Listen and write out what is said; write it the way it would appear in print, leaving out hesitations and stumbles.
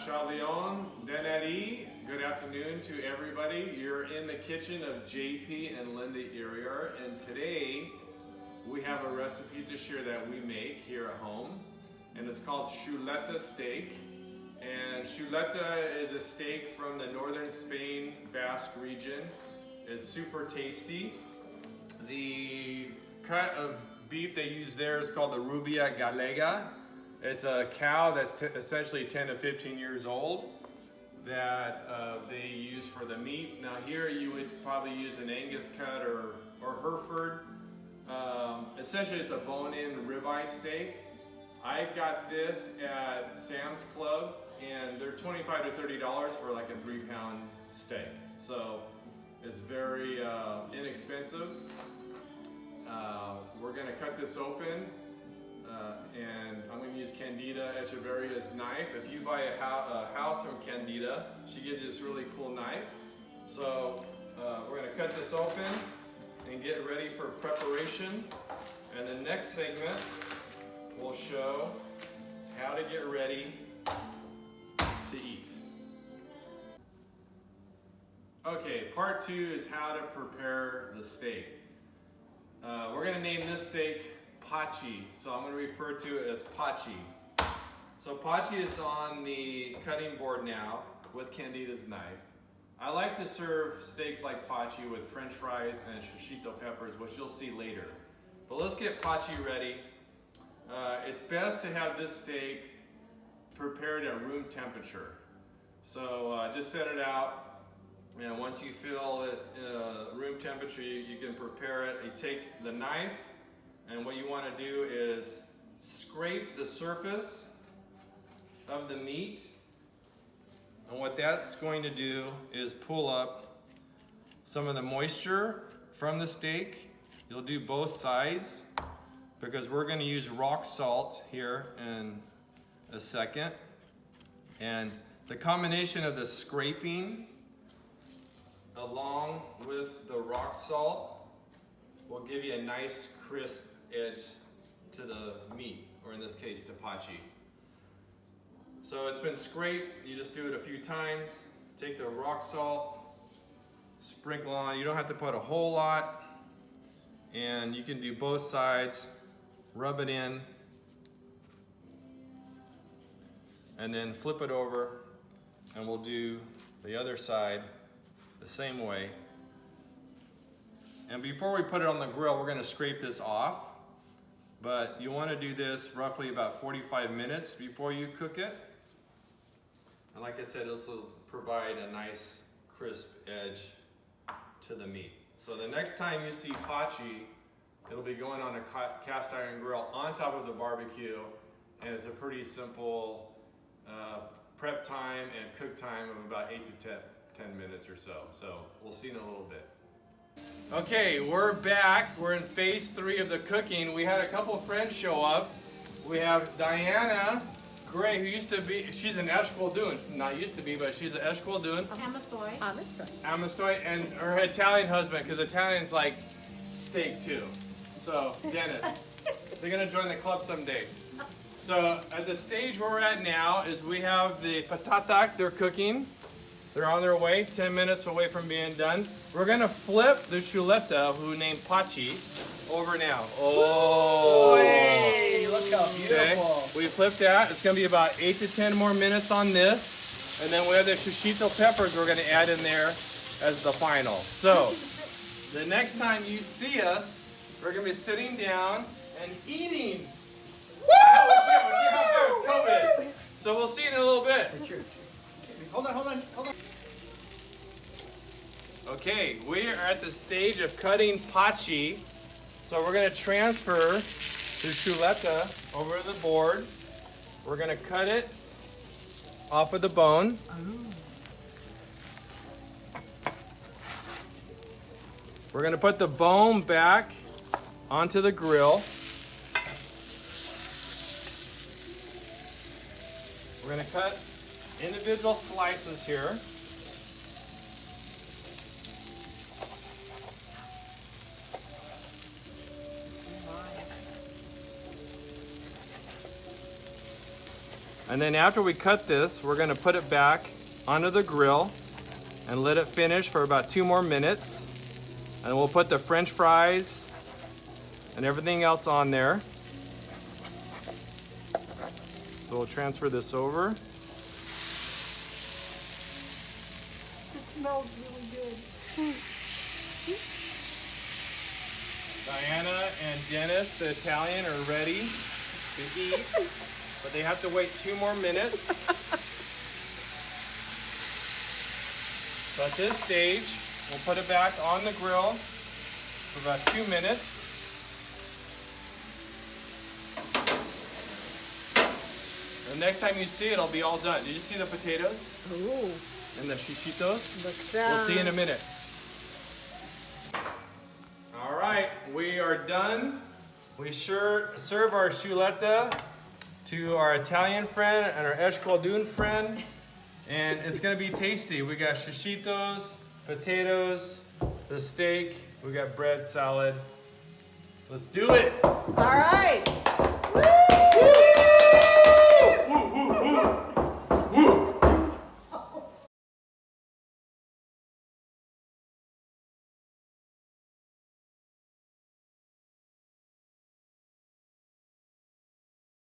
Shalom, Denari. Good afternoon to everybody. You're in the kitchen of JP and Linda Iriar, and today we have a recipe to share that we make here at home, and it's called Txuleta steak. And Txuleta is a steak from the northern Spain Basque region. It's super tasty. The cut of beef they use there is called the Rubia Galega. It's a cow that's essentially 10 to 15 years old that they use for the meat. Now here you would probably use an Angus cut or Hereford. Essentially it's a bone-in ribeye steak. I got this at Sam's Club and they're $25 to $30 for like a 3-pound steak. So it's very inexpensive. We're gonna cut this open. And I'm going to use Candida Echeverria's knife. If you buy a house from Candida, she gives you this really cool knife. So we're going to cut this open and get ready for preparation. And the next segment will show how to get ready to eat. Okay, part 2 is how to prepare the steak. We're going to name this steak Pachi, so I'm going to refer to it as Pachi. So Pachi is on the cutting board now with Candida's knife. I like to serve steaks like Pachi with French fries and shishito peppers, which you'll see later. But let's get Pachi ready. It's best to have this steak prepared at room temperature. So just set it out, and once you feel it room temperature, you can prepare it. You take the knife, and what you want to do is scrape the surface of the meat. And what that's going to do is pull up some of the moisture from the steak. You'll do both sides because we're going to use rock salt here in a second. And the combination of the scraping along with the rock salt will give you a nice crisp edge to the meat, or in this case to Pachi. So it's been scraped. You just do it a few times. Take the rock salt, sprinkle on. You don't have to put a whole lot, and you can do both sides. Rub it in and then flip it over, and we'll do the other side the same way. And before we put it on the grill, we're going to scrape this off. But you want to do this roughly about 45 minutes before you cook it. And like I said, this will provide a nice crisp edge to the meat. So the next time you see Pachi, it'll be going on a cast iron grill on top of the barbecue. And it's a pretty simple prep time and cook time of about 8 to 10 minutes or so. So we'll see in a little bit. Okay, we're back. We're in phase 3 of the cooking. We had a couple of friends show up. We have Diana Gray, who used to be, she's an Eshkwaldun. Not used to be, but she's an Eshkwaldun. Amastoy, and her Italian husband, because Italians like steak too. So, Dennis. They're going to join the club someday. So, at the stage where we're at now is we have the patatak they're cooking. They're on their way, 10 minutes away from being done. We're gonna flip the Txuleta, who named Pachi, over now. Oh! Hey, look how beautiful. Okay. We flipped that. It's gonna be about 8 to 10 more minutes on this. And then we have the shishito peppers we're gonna add in there as the final. So, the next time you see us, we're gonna be sitting down and eating. Woo! Oh, COVID. So we'll see you in a little bit. Hold on. Okay, we are at the stage of cutting Pachi. So we're going to transfer the Txuleta over the board. We're going to cut it off of the bone. We're going to put the bone back onto the grill. We're going to cut individual slices here. And then after we cut this, we're gonna put it back onto the grill and let it finish for about 2 more minutes. And we'll put the French fries and everything else on there. So we'll transfer this over. It smells really good. Diana and Dennis, the Italian, are ready to eat, but they have to wait 2 more minutes. So at this stage, we'll put it back on the grill for about 2 minutes. The next time you see it, it'll be all done. Did you see the potatoes? Ooh, And the chichitos? looks We'll see in a minute. All right, we are done. We sure serve our Txuleta to our Italian friend and our Escaldun friend, and it's gonna be tasty. We got chichitos, potatoes, the steak, we got bread, salad. Let's do it. all right.